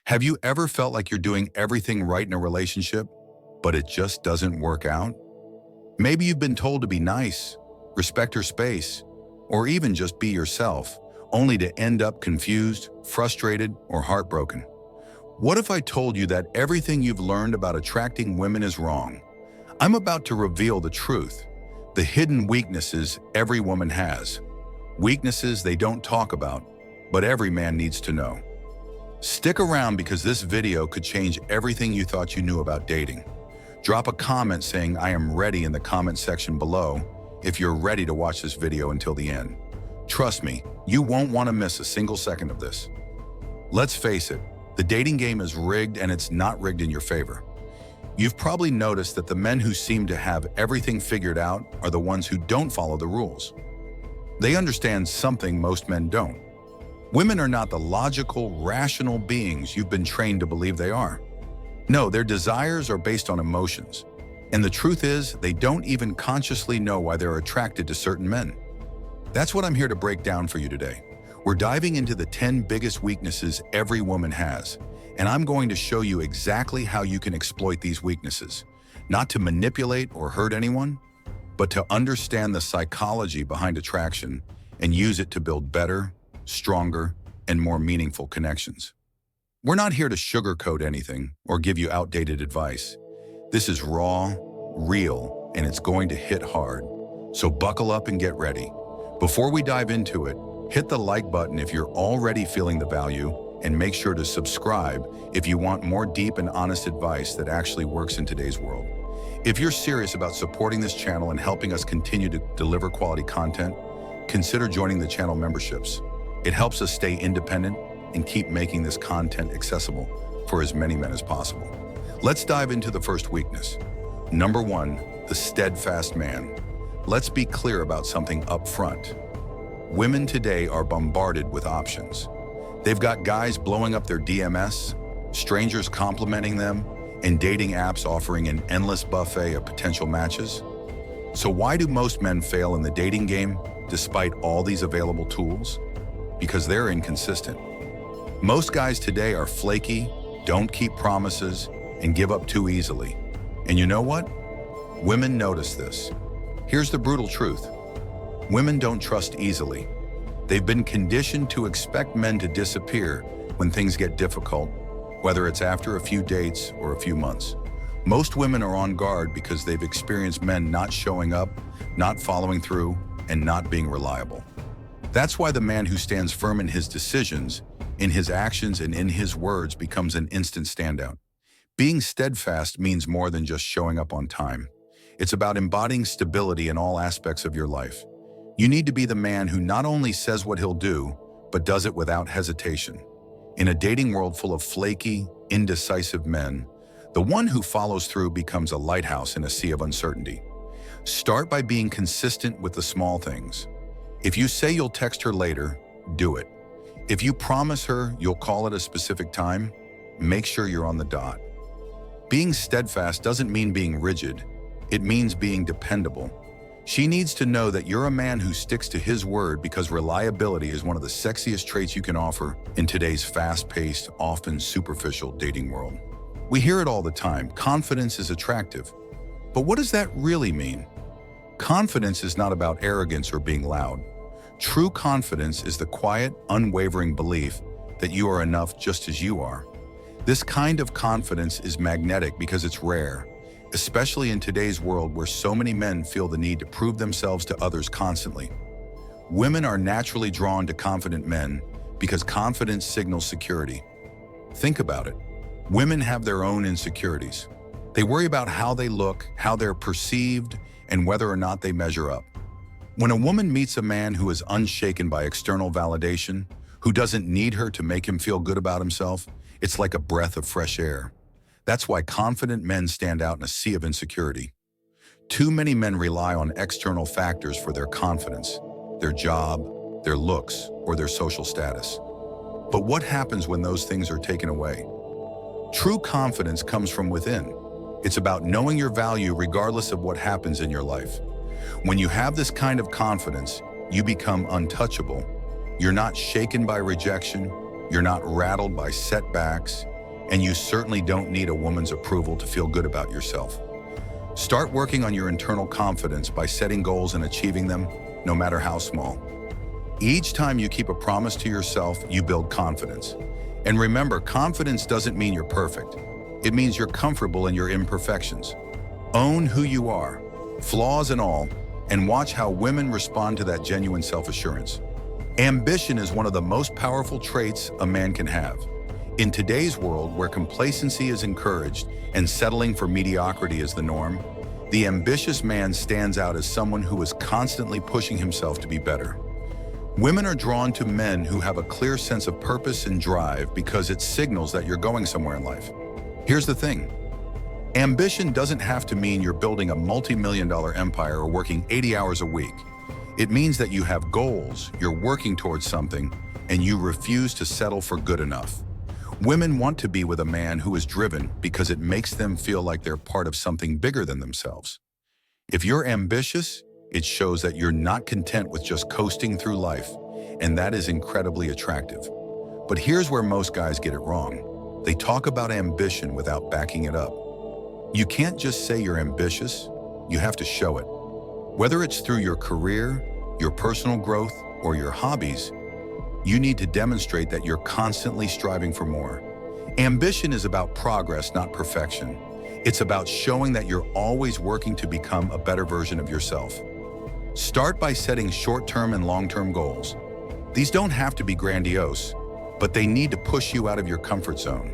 Have you ever felt like you're doing everything right in a relationship, but it just doesn't work out? Maybe you've been told to be nice, respect her space, or even just be yourself, only to end up confused, frustrated, or heartbroken. What if I told you that everything you've learned about attracting women is wrong? I'm about to reveal the truth, the hidden weaknesses every woman has. Weaknesses they don't talk about, but every man needs to know. Stick around because this video could change everything you thought you knew about dating. Drop a comment saying "I am ready" in the comment section below if you're ready to watch this video until the end. Trust me, you won't want to miss a single second of this. Let's face it, the dating game is rigged, and it's not rigged in your favor. You've probably noticed that the men who seem to have everything figured out are the ones who don't follow the rules. They understand something most men don't. Women are not the logical, rational beings you've been trained to believe they are. No, their desires are based on emotions. And the truth is, they don't even consciously know why they're attracted to certain men. That's what I'm here to break down for you today. We're diving into the 10 biggest weaknesses every woman has, and I'm going to show you exactly how you can exploit these weaknesses, not to manipulate or hurt anyone, but to understand the psychology behind attraction and use it to build better, stronger, and more meaningful connections. We're not here to sugarcoat anything or give you outdated advice. This is raw, real, and it's going to hit hard. So buckle up and get ready. Before we dive into it, hit the like button if you're already feeling the value, and make sure to subscribe if you want more deep and honest advice that actually works in today's world. If you're serious about supporting this channel and helping us continue to deliver quality content, consider joining the channel memberships. It helps us stay independent and keep making this content accessible for as many men as possible. Let's dive into the first weakness. Number 1, the steadfast man. Let's be clear about something up front. Women today are bombarded with options. They've got guys blowing up their DMS, strangers complimenting them, and dating apps offering an endless buffet of potential matches. So why do most men fail in the dating game despite all these available tools? Because they're inconsistent. Most guys today are flaky, don't keep promises, and give up too easily. And you know what? Women notice this. Here's the brutal truth. Women don't trust easily. They've been conditioned to expect men to disappear when things get difficult, whether it's after a few dates or a few months. Most women are on guard because they've experienced men not showing up, not following through, and not being reliable. That's why the man who stands firm in his decisions, in his actions, and in his words becomes an instant standout. Being steadfast means more than just showing up on time. It's about embodying stability in all aspects of your life. You need to be the man who not only says what he'll do, but does it without hesitation. In a dating world full of flaky, indecisive men, the one who follows through becomes a lighthouse in a sea of uncertainty. Start by being consistent with the small things. If you say you'll text her later, do it. If you promise her you'll call at a specific time, make sure you're on the dot. Being steadfast doesn't mean being rigid. It means being dependable. She needs to know that you're a man who sticks to his word, because reliability is one of the sexiest traits you can offer in today's fast-paced, often superficial dating world. We hear it all the time. Confidence is attractive. But what does that really mean? Confidence is not about arrogance or being loud. True confidence is the quiet, unwavering belief that you are enough just as you are. This kind of confidence is magnetic because it's rare, especially in today's world where so many men feel the need to prove themselves to others constantly. Women are naturally drawn to confident men because confidence signals security. Think about it. Women have their own insecurities. They worry about how they look, how they're perceived, and whether or not they measure up. When a woman meets a man who is unshaken by external validation, who doesn't need her to make him feel good about himself, it's like a breath of fresh air. That's why confident men stand out in a sea of insecurity. Too many men rely on external factors for their confidence, their job, their looks, or their social status. But what happens when those things are taken away? True confidence comes from within. It's about knowing your value regardless of what happens in your life. When you have this kind of confidence, you become untouchable. You're not shaken by rejection. You're not rattled by setbacks. and you certainly don't need a woman's approval to feel good about yourself. Start working on your internal confidence by setting goals and achieving them, no matter how small. Each time you keep a promise to yourself, you build confidence. And remember, confidence doesn't mean you're perfect. It means you're comfortable in your imperfections. Own who you are, flaws and all, and watch how women respond to that genuine self-assurance. Ambition is one of the most powerful traits a man can have. In today's world, where complacency is encouraged and settling for mediocrity is the norm, the ambitious man stands out as someone who is constantly pushing himself to be better. Women are drawn to men who have a clear sense of purpose and drive because it signals that you're going somewhere in life. Here's the thing. Ambition doesn't have to mean you're building a multi-million-dollar empire or working 80 hours a week. It means that you have goals, you're working towards something, and you refuse to settle for good enough. Women want to be with a man who is driven because it makes them feel like they're part of something bigger than themselves. If you're ambitious, it shows that you're not content with just coasting through life, and that is incredibly attractive. But here's where most guys get it wrong. They talk about ambition without backing it up. You can't just say you're ambitious, you have to show it. Whether it's through your career, your personal growth, or your hobbies, you need to demonstrate that you're constantly striving for more. Ambition is about progress, not perfection. It's about showing that you're always working to become a better version of yourself. Start by setting short-term and long-term goals. These don't have to be grandiose, but they need to push you out of your comfort zone.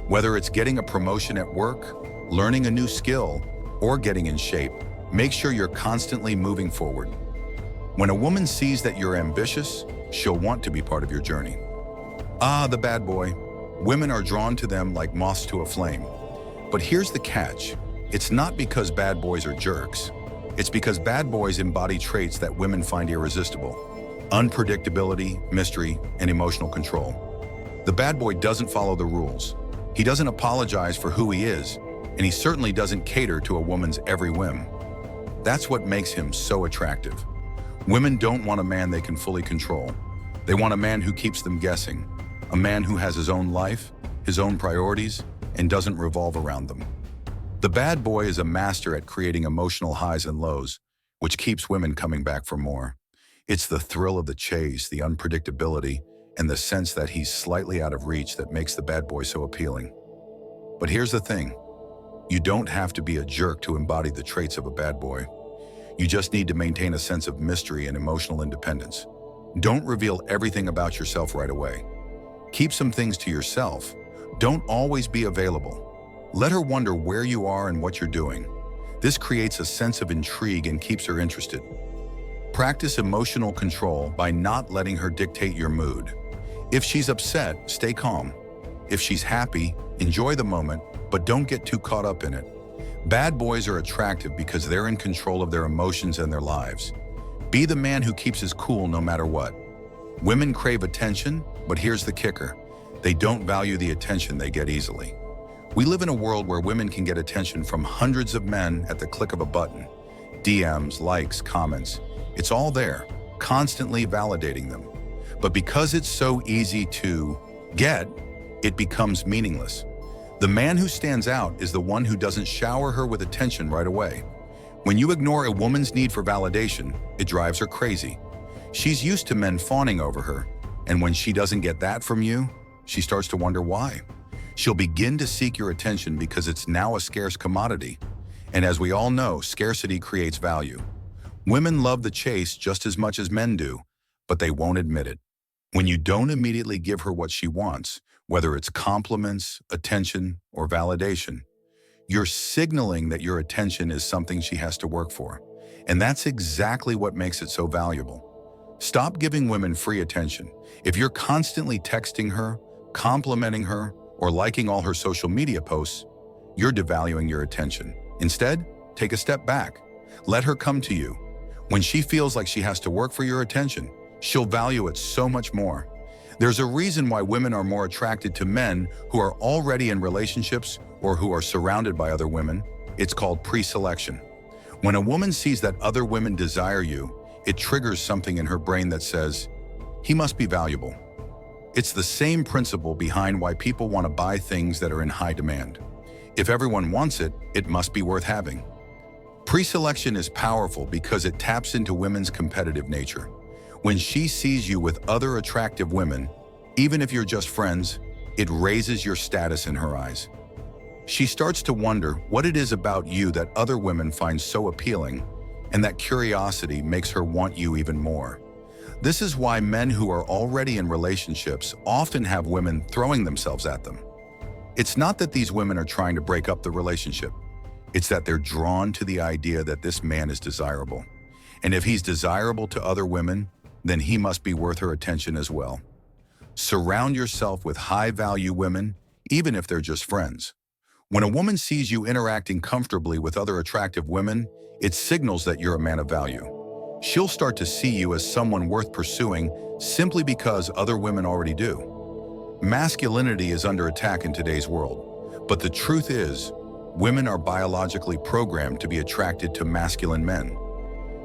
Whether it's getting a promotion at work, learning a new skill, or getting in shape, make sure you're constantly moving forward. When a woman sees that you're ambitious, she'll want to be part of your journey. The bad boy. Women are drawn to them like moths to a flame. But here's the catch. It's not because bad boys are jerks. It's because bad boys embody traits that women find irresistible: unpredictability, mystery, and emotional control. The bad boy doesn't follow the rules. He doesn't apologize for who he is, and he certainly doesn't cater to a woman's every whim. That's what makes him so attractive. Women don't want a man they can fully control. They want a man who keeps them guessing, a man who has his own life, his own priorities, and doesn't revolve around them. The bad boy is a master at creating emotional highs and lows, which keeps women coming back for more. It's the thrill of the chase, the unpredictability, and the sense that he's slightly out of reach that makes the bad boy so appealing. But here's the thing. You don't have to be a jerk to embody the traits of a bad boy. You just need to maintain a sense of mystery and emotional independence. Don't reveal everything about yourself right away. Keep some things to yourself. Don't always be available. Let her wonder where you are and what you're doing. This creates a sense of intrigue and keeps her interested. Practice emotional control by not letting her dictate your mood. If she's upset, stay calm. If she's happy, enjoy the moment, but don't get too caught up in it. Bad boys are attractive because they're in control of their emotions and their lives. Be the man who keeps his cool no matter what. Women crave attention, but here's the kicker. They don't value the attention they get easily. We live in a world where women can get attention from hundreds of men at the click of a button. DMs, likes, comments. It's all there, constantly validating them. But because it's so easy to get, it becomes meaningless. The man who stands out is the one who doesn't shower her with attention right away. When you ignore a woman's need for validation, it drives her crazy. She's used to men fawning over her, and when she doesn't get that from you, she starts to wonder why. She'll begin to seek your attention because it's now a scarce commodity. And as we all know, scarcity creates value. Women love the chase just as much as men do, but they won't admit it. When you don't immediately give her what she wants, whether it's compliments, attention, or validation, you're signaling that your attention is something she has to work for. And that's exactly what makes it so valuable. Stop giving women free attention. If you're constantly texting her, complimenting her, or liking all her social media posts, you're devaluing your attention. Instead, take a step back. Let her come to you. When she feels like she has to work for your attention, she'll value it so much more. There's a reason why women are more attracted to men who are already in relationships or who are surrounded by other women. It's called pre-selection. When a woman sees that other women desire you, it triggers something in her brain that says, he must be valuable. It's the same principle behind why people want to buy things that are in high demand. If everyone wants it, it must be worth having. Pre-selection is powerful because it taps into women's competitive nature. When she sees you with other attractive women, even if you're just friends, it raises your status in her eyes. She starts to wonder what it is about you that other women find so appealing, and that curiosity makes her want you even more. This is why men who are already in relationships often have women throwing themselves at them. It's not that these women are trying to break up the relationship. It's that they're drawn to the idea that this man is desirable. And if he's desirable to other women, then he must be worth her attention as well. Surround yourself with high-value women, even if they're just friends. When a woman sees you interacting comfortably with other attractive women, it signals that you're a man of value. She'll start to see you as someone worth pursuing simply because other women already do. Masculinity is under attack in today's world, but the truth is, women are biologically programmed to be attracted to masculine men.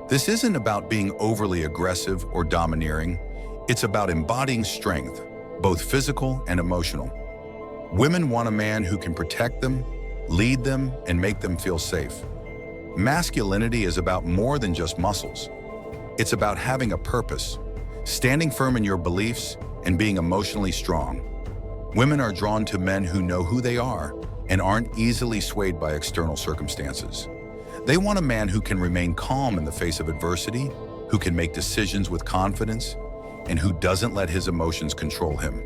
This isn't about being overly aggressive or domineering. It's about embodying strength, both physical and emotional. Women want a man who can protect them, lead them, and make them feel safe. Masculinity is about more than just muscles. It's about having a purpose, standing firm in your beliefs, and being emotionally strong. Women are drawn to men who know who they are and aren't easily swayed by external circumstances. They want a man who can remain calm in the face of adversity, who can make decisions with confidence, and who doesn't let his emotions control him.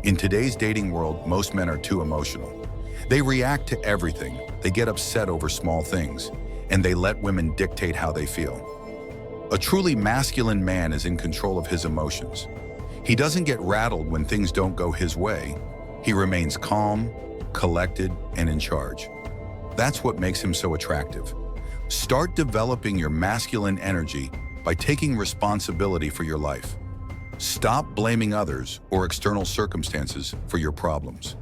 In today's dating world, most men are too emotional. They react to everything, they get upset over small things, and they let women dictate how they feel. A truly masculine man is in control of his emotions. He doesn't get rattled when things don't go his way. He remains calm, collected, and in charge. That's what makes him so attractive. Start developing your masculine energy by taking responsibility for your life. Stop blaming others or external circumstances for your problems.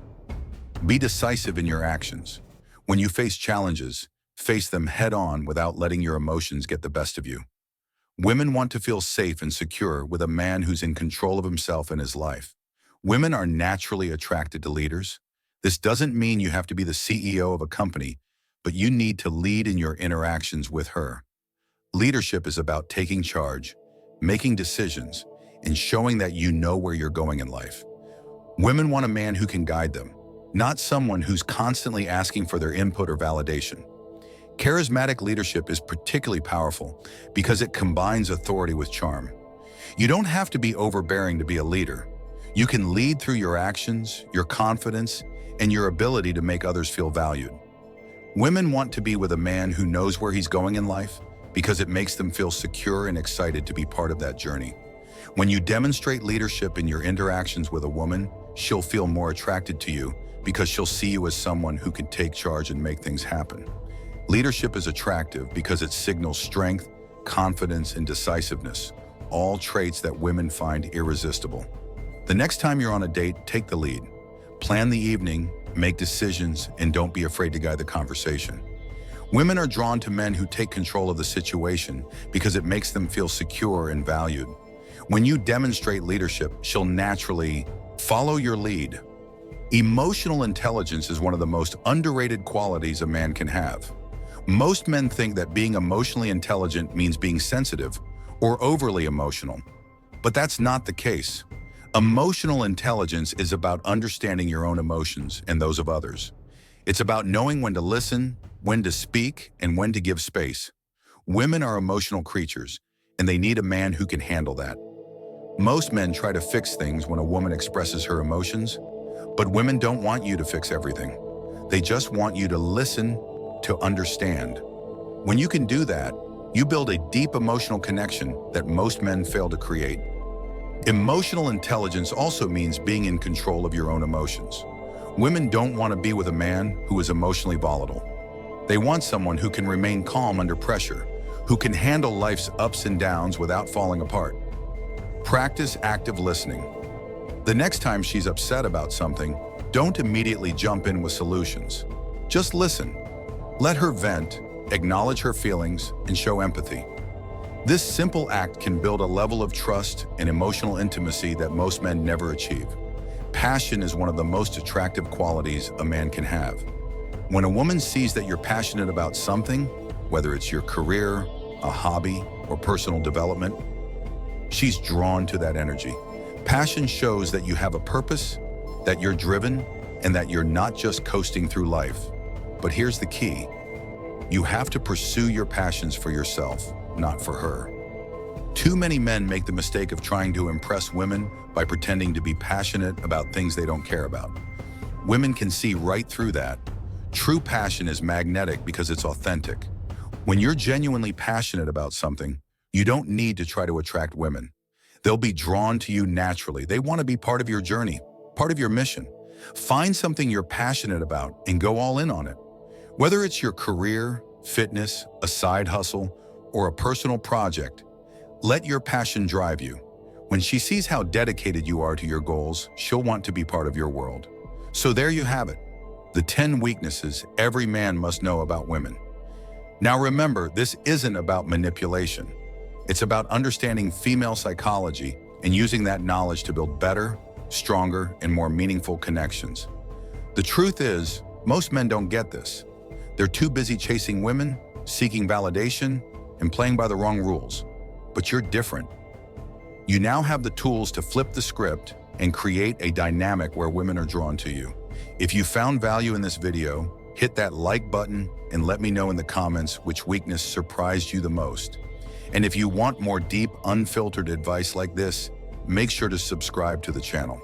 Be decisive in your actions. When you face challenges, face them head-on without letting your emotions get the best of you. Women want to feel safe and secure with a man who's in control of himself and his life. Women are naturally attracted to leaders. This doesn't mean you have to be the CEO of a company, but you need to lead in your interactions with her. Leadership is about taking charge, making decisions, and showing that you know where you're going in life. Women want a man who can guide them, not someone who's constantly asking for their input or validation. Charismatic leadership is particularly powerful because it combines authority with charm. You don't have to be overbearing to be a leader. You can lead through your actions, your confidence, and your ability to make others feel valued. Women want to be with a man who knows where he's going in life because it makes them feel secure and excited to be part of that journey. When you demonstrate leadership in your interactions with a woman, she'll feel more attracted to you because she'll see you as someone who can take charge and make things happen. Leadership is attractive because it signals strength, confidence, and decisiveness, all traits that women find irresistible. The next time you're on a date, take the lead. Plan the evening, make decisions, and don't be afraid to guide the conversation. Women are drawn to men who take control of the situation because it makes them feel secure and valued. When you demonstrate leadership, she'll naturally follow your lead. Emotional intelligence is one of the most underrated qualities a man can have. Most men think that being emotionally intelligent means being sensitive or overly emotional, but that's not the case. Emotional intelligence is about understanding your own emotions and those of others. It's about knowing when to listen, when to speak, and when to give space. Women are emotional creatures, and they need a man who can handle that. Most men try to fix things when a woman expresses her emotions, but women don't want you to fix everything. They just want you to listen, to understand. When you can do that, you build a deep emotional connection that most men fail to create. Emotional intelligence also means being in control of your own emotions. Women don't want to be with a man who is emotionally volatile. They want someone who can remain calm under pressure, who can handle life's ups and downs without falling apart. Practice active listening. The next time she's upset about something, don't immediately jump in with solutions. Just listen. Let her vent, acknowledge her feelings, and show empathy. This simple act can build a level of trust and emotional intimacy that most men never achieve. Passion is one of the most attractive qualities a man can have. When a woman sees that you're passionate about something, whether it's your career, a hobby, or personal development, she's drawn to that energy. Passion shows that you have a purpose, that you're driven, and that you're not just coasting through life. But here's the key. You have to pursue your passions for yourself, not for her. Too many men make the mistake of trying to impress women by pretending to be passionate about things they don't care about. Women can see right through that. True passion is magnetic because it's authentic. When you're genuinely passionate about something, you don't need to try to attract women. They'll be drawn to you naturally. They want to be part of your journey, part of your mission. Find something you're passionate about and go all in on it. Whether it's your career, fitness, a side hustle, or a personal project, let your passion drive you. When she sees how dedicated you are to your goals, she'll want to be part of your world. So there you have it, the 10 weaknesses every man must know about women. Now remember, this isn't about manipulation. It's about understanding female psychology and using that knowledge to build better, stronger, and more meaningful connections. The truth is, most men don't get this. They're too busy chasing women, seeking validation, and playing by the wrong rules. But you're different. You now have the tools to flip the script and create a dynamic where women are drawn to you. If you found value in this video, hit that like button and let me know in the comments which weakness surprised you the most. And if you want more deep, unfiltered advice like this, make sure to subscribe to the channel.